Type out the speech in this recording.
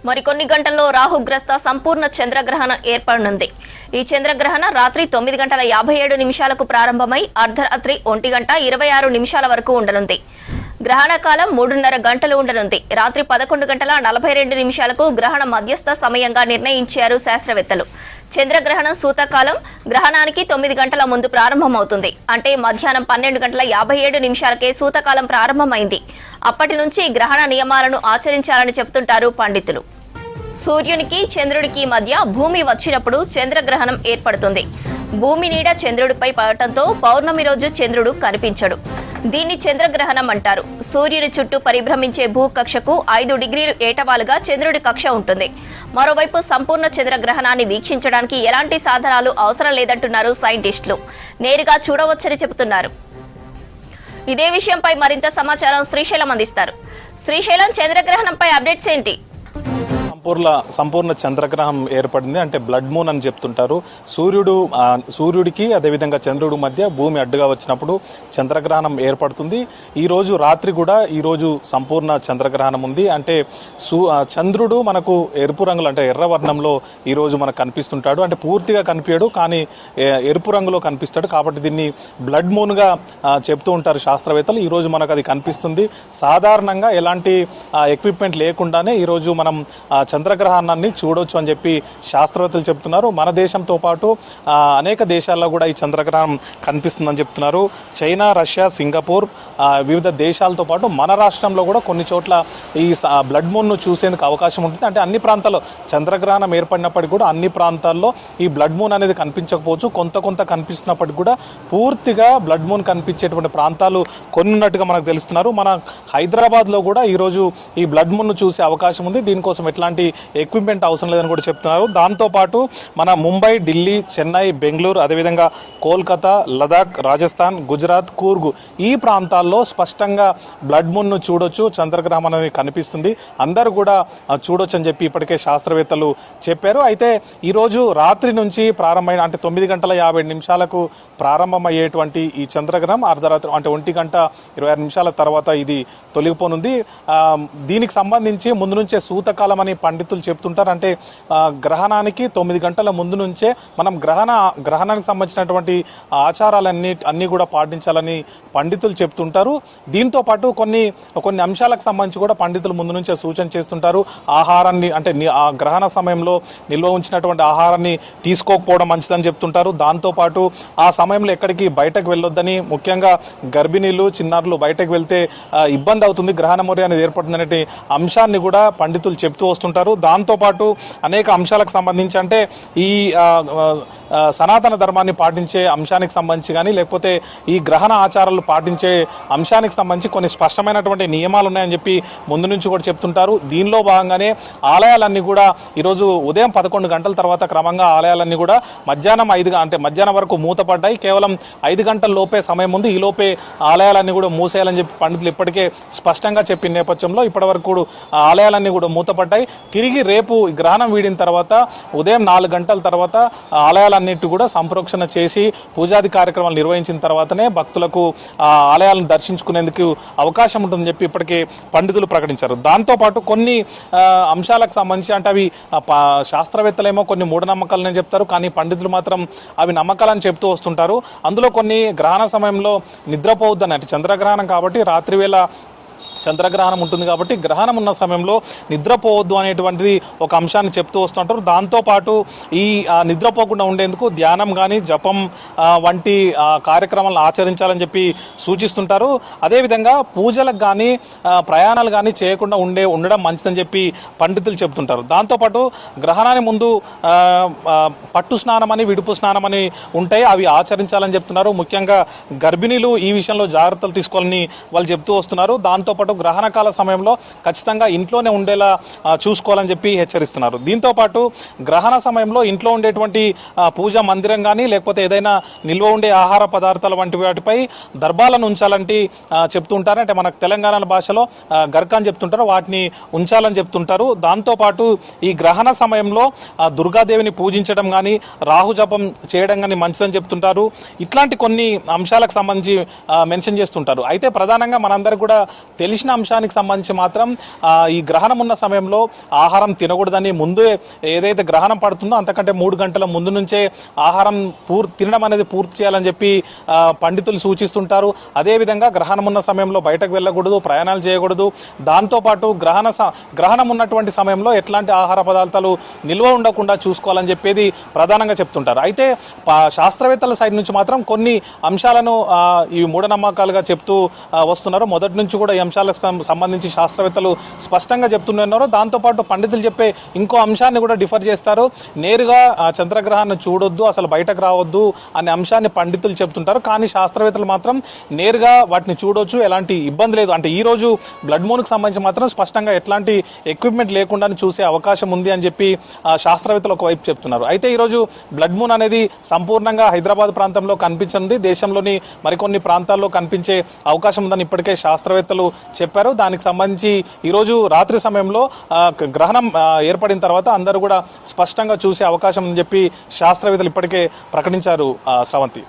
మరికొన్ని గంటల్లో రాహుగ్రస్త సంపూర్ణ చంద్రగ్రహణం ఏర్పడనుంది. ఈ చంద్రగ్రహణం రాత్రి 9:57 ప్రారంభమై అర్ధరాత్రి 1:26 వరకు ఉండనుంది. గ్రహణ కాలం 3:30 గంటలు ఉండనుంది. రాత్రి 11:42 గ్రహణ మధ్యస్థ సమయంగా నిర్ణయించారు శాస్త్రవేత్తలు. చంద్రగ్రహణం సూతకాలం గ్రహణానికి 9 గంటల ముందు ప్రారంభమవుతుంది. అంటే మధ్యాహ్నం 12:57 సూతకాలం ప్రారంభమైంది. అప్పటి నుంచి గ్రహణ నియమాలను ఆచరించాలని చెబుతుంటారు పండితులు. సూర్యునికి చంద్రుడికి మధ్య భూమి వచ్చినప్పుడు చంద్రగ్రహణం ఏర్పడుతుంది. భూమి నీడ చంద్రుడిపై పడటంతో పౌర్ణమి రోజు చంద్రుడు కనిపించడు. దీన్ని చంద్రగ్రహణం అంటారు. సూర్యుని చుట్టూ పరిభ్రమించే భూకక్షకు 5 డిగ్రీలు ఏటవాలుగా చంద్రుడి కక్ష ఉంటుంది. మరోవైపు సంపూర్ణ చంద్రగ్రహణాన్ని వీక్షించడానికి ఎలాంటి సాధనాలు అవసరం లేదంటున్నారు సైంటిస్టులు. నేరుగా చూడవచ్చని చెబుతున్నారు. ఇదే విషయంపై మరింత సమాచారం శ్రీశైలం అందిస్తారు. శ్రీశైలం, చంద్రగ్రహణంపై అప్డేట్స్ ఏంటి? సంపూర్ణ చంద్రగ్రహణం ఏర్పడింది. అంటే బ్లడ్ మూన్ అని చెప్తుంటారు. సూర్యుడికి అదేవిధంగా చంద్రుడి మధ్య భూమి అడ్డుగా వచ్చినప్పుడు చంద్రగ్రహణం ఏర్పడుతుంది. ఈ రోజు రాత్రి కూడా ఈరోజు సంపూర్ణ చంద్రగ్రహణం ఉంది. అంటే చంద్రుడు మనకు ఎరుపు రంగులో అంటే ఎర్ర వర్ణంలో ఈరోజు మనకు కనిపిస్తుంటాడు. అంటే పూర్తిగా కనిపించడు, కానీ ఎరుపు రంగులో కనిపిస్తాడు. కాబట్టి దీన్ని బ్లడ్ మూన్గా చెప్తూ ఉంటారు శాస్త్రవేత్తలు. ఈరోజు మనకు అది కనిపిస్తుంది. సాధారణంగా ఎలాంటి ఎక్విప్మెంట్ లేకుండానే ఈరోజు మనం చంద్రగ్రహణాన్ని చూడొచ్చు అని చెప్పి శాస్త్రవేత్తలు చెప్తున్నారు. మన దేశంతో పాటు అనేక దేశాల్లో కూడా ఈ చంద్రగ్రహణం కనిపిస్తుందని చెప్తున్నారు. చైనా, రష్యా, సింగపూర్ వివిధ దేశాలతో పాటు మన రాష్ట్రంలో కూడా కొన్ని చోట్ల ఈ బ్లడ్ మూన్ను చూసేందుకు అవకాశం ఉంటుంది. అంటే అన్ని ప్రాంతాల్లో చంద్రగ్రహణం ఏర్పడినప్పటికీ కూడా అన్ని ప్రాంతాల్లో ఈ బ్లడ్ మూన్ అనేది కనిపించకపోవచ్చు. కొంత కనిపిస్తున్నప్పటికీ కూడా పూర్తిగా బ్లడ్ మూన్ కనిపించేటువంటి ప్రాంతాలు కొన్ని ఉన్నట్టుగా మనకు తెలుస్తున్నారు. మన హైదరాబాద్లో కూడా ఈరోజు ఈ బ్లడ్ మూన్ను చూసే అవకాశం ఉంది. దీనికోసం ఎట్లాంటి ఎక్విప్మెంట్ అవసరం లేదని కూడా చెప్తున్నారు. దాంతోపాటు మన ముంబై, ఢిల్లీ, చెన్నై, బెంగళూరు, అదేవిధంగా కోల్కతా, లదాఖ్, రాజస్థాన్, గుజరాత్, కూర్గు ఈ ప్రాంతాల్లో స్పష్టంగా బ్లడ్ మూన్ను చూడొచ్చు. చంద్రగ్రహణం అనేది కనిపిస్తుంది. అందరూ కూడా చూడొచ్చు అని చెప్పి ఇప్పటికే శాస్త్రవేత్తలు చెప్పారు. అయితే ఈరోజు రాత్రి నుంచి ప్రారంభమైన అంటే 9:50 ప్రారంభమయ్యేటువంటి ఈ చంద్రగ్రహణం అర్ధరాత్రి అంటే 1:26 తర్వాత ఇది తొలగిపోనుంది. దీనికి సంబంధించి ముందు నుంచే సూతకాలం అని పండితులు చెప్తుంటారు. అంటే గ్రహణానికి 9 గంటల ముందు నుంచే మనం గ్రహణానికి సంబంధించినటువంటి ఆచారాలన్నీ కూడా పాటించాలని పండితులు చెప్తుంటారు. దీంతో పాటు కొన్ని అంశాలకు సంబంధించి కూడా పండితులు ముందు నుంచే సూచన చేస్తుంటారు. ఆహారాన్ని అంటే ఆ గ్రహణ సమయంలో నిల్వ ఉంచినటువంటి ఆహారాన్ని తీసుకోకపోవడం మంచిదని చెప్తుంటారు. దాంతోపాటు ఆ సమయంలో ఎక్కడికి బయటకు వెళ్ళొద్దని, ముఖ్యంగా గర్భిణీలు, చిన్నారులు బయటకు వెళ్తే ఇబ్బంది అవుతుంది, గ్రహణ మొర్య అనేది ఏర్పడుతుంది అనే అంశాన్ని కూడా పండితులు చెప్తూ వస్తుంటారు. దాంతోపాటు అనేక అంశాలకు సంబంధించి అంటే ఈ సనాతన ధర్మాన్ని పాటించే అంశానికి సంబంధించి కానీ లేకపోతే ఈ గ్రహణ ఆచారాలు పాటించే అంశానికి సంబంధించి కొన్ని స్పష్టమైనటువంటి నియమాలు ఉన్నాయని చెప్పి ముందు నుంచి కూడా చెప్తుంటారు. దీనిలో భాగంగానే ఆలయాలన్నీ కూడా ఈరోజు ఉదయం 11 గంటల తర్వాత క్రమంగా ఆలయాలన్నీ కూడా మధ్యాహ్నం వరకు మూతపడ్డాయి. కేవలం 5 గంటల లోపే సమయం ఉంది. ఈ లోపే ఆలయాలన్నీ కూడా మూసేయాలని చెప్పి పండితులు ఇప్పటికే స్పష్టంగా చెప్పిన నేపథ్యంలో ఇప్పటి వరకు కూడా ఆలయాలన్నీ కూడా మూతపడ్డాయి. తిరిగి రేపు గ్రహణం వీడిన తర్వాత ఉదయం 4 గంటల తర్వాత ఆలయాలన్నిటి కూడా సంప్రోక్షణ చేసి పూజాది కార్యక్రమాలు నిర్వహించిన తర్వాతనే భక్తులకు ఆలయాలను దర్శించుకునేందుకు అవకాశం ఉంటుందని చెప్పి ఇప్పటికే పండితులు ప్రకటించారు. దాంతోపాటు కొన్ని అంశాలకు సంబంధించి అంటే అవి శాస్త్రవేత్తలేమో కొన్ని మూఢనమ్మకాలనే చెప్తారు, కానీ పండితులు మాత్రం అవి నమ్మకాలని చెప్తూ వస్తుంటారు. అందులో కొన్ని గ్రహణ సమయంలో నిద్రపోవద్దని, అంటే చంద్రగ్రహణం కాబట్టి రాత్రి వేళ చంద్రగ్రహణం ఉంటుంది కాబట్టి గ్రహణం ఉన్న సమయంలో నిద్రపోవద్దు అనేటువంటిది ఒక అంశాన్ని చెప్తూ వస్తుంటారు. దాంతోపాటు ఈ నిద్రపోకుండా ఉండేందుకు ధ్యానం కానీ జపం వంటి కార్యక్రమాలను ఆచరించాలని చెప్పి సూచిస్తుంటారు. అదేవిధంగా పూజలకు కానీ ప్రయాణాలు కానీ చేయకుండా ఉండడం మంచిదని చెప్పి పండితులు చెబుతుంటారు. దాంతోపాటు గ్రహణానికి ముందు పట్టు స్నానం అని, విడుపు స్నానం అని ఉంటాయి, అవి ఆచరించాలని చెప్తున్నారు. ముఖ్యంగా గర్భిణీలు ఈ విషయంలో జాగ్రత్తలు తీసుకోవాలని వాళ్ళు చెప్తూ వస్తున్నారు. దాంతోపాటు గ్రహణ కాల సమయంలో ఖచ్చితంగా ఇంట్లోనే ఉండేలా చూసుకోవాలని చెప్పి హెచ్చరిస్తున్నారు. దీంతో పాటు గ్రహణ సమయంలో ఇంట్లో ఉండేటువంటి పూజా మందిరం కానీ లేకపోతే ఏదైనా నిల్వ ఉండే ఆహార పదార్థాల వంటి వాటిపై దర్భాలను ఉంచాలంటే చెప్తుంటారు. అంటే మనకు తెలంగాణ భాషలో గర్కా అని చెప్తుంటారు, వాటిని ఉంచాలని చెప్తుంటారు. దాంతోపాటు ఈ గ్రహణ సమయంలో దుర్గాదేవిని పూజించడం కానీ రాహు జపం చేయడం కానీ మంచిదని చెప్తుంటారు. ఇట్లాంటి కొన్ని అంశాలకు సంబంధించి మెన్షన్ చేస్తుంటారు. అయితే ప్రధానంగా మనందరికీ కూడా తెలిసి తీసిన అంశానికి సంబంధించి మాత్రం ఈ గ్రహణం ఉన్న సమయంలో ఆహారం తినకూడదని, ముందే ఏదైతే గ్రహణం పడుతుందో అంతకంటే 3 గంటల ముందు నుంచే ఆహారం తినడం అనేది పూర్తి చేయాలని చెప్పి పండితులు సూచిస్తుంటారు. అదేవిధంగా గ్రహణం ఉన్న సమయంలో బయటకు వెళ్ళకూడదు, ప్రయాణాలు చేయకూడదు. దాంతోపాటు గ్రహణం ఉన్నటువంటి సమయంలో ఎట్లాంటి ఆహార పదార్థాలు నిల్వ ఉండకుండా చూసుకోవాలని చెప్పేది ప్రధానంగా చెప్తుంటారు. అయితే శాస్త్రవేత్తల సైడ్ నుంచి మాత్రం కొన్ని అంశాలను ఈ మూఢనమ్మకాలుగా చెప్తూ వస్తున్నారు. మొదటి నుంచి కూడా ఈ అంశాలకు సంబంధించి శాస్త్రవేత్తలు స్పష్టంగా చెప్తున్నారు. దాంతోపాటు పండితులు చెప్పే ఇంకో అంశాన్ని కూడా డిఫర్ చేస్తారు. నేరుగా చంద్రగ్రహాన్ని చూడొద్దు, అసలు బయటకు రావద్దు అనే అంశాన్ని పండితులు చెప్తుంటారు. కానీ శాస్త్రవేత్తలు మాత్రం నేరుగా వాటిని చూడొచ్చు, ఎలాంటి ఇబ్బంది లేదు. అంటే ఈ రోజు బ్లడ్ మూన్కి సంబంధించి మాత్రం స్పష్టంగా ఎట్లాంటి ఎక్విప్మెంట్ లేకుండా చూసే అవకాశం ఉంది అని చెప్పి శాస్త్రవేత్తలు ఒకవైపు చెప్తున్నారు. అయితే ఈరోజు బ్లడ్ మూన్ అనేది సంపూర్ణంగా హైదరాబాద్ ప్రాంతంలో కనిపించింది. దేశంలోని మరికొన్ని ప్రాంతాల్లో కనిపించే అవకాశం ఉందని ఇప్పటికే శాస్త్రవేత్తలు చెప్పారు. దానికి సంబంధించి ఈరోజు రాత్రి సమయంలో గ్రహణం ఏర్పడిన తర్వాత అందరూ కూడా స్పష్టంగా చూసే అవకాశం అని చెప్పి శాస్త్రవేత్తలు ఇప్పటికే ప్రకటించారు. శ్రవంతి.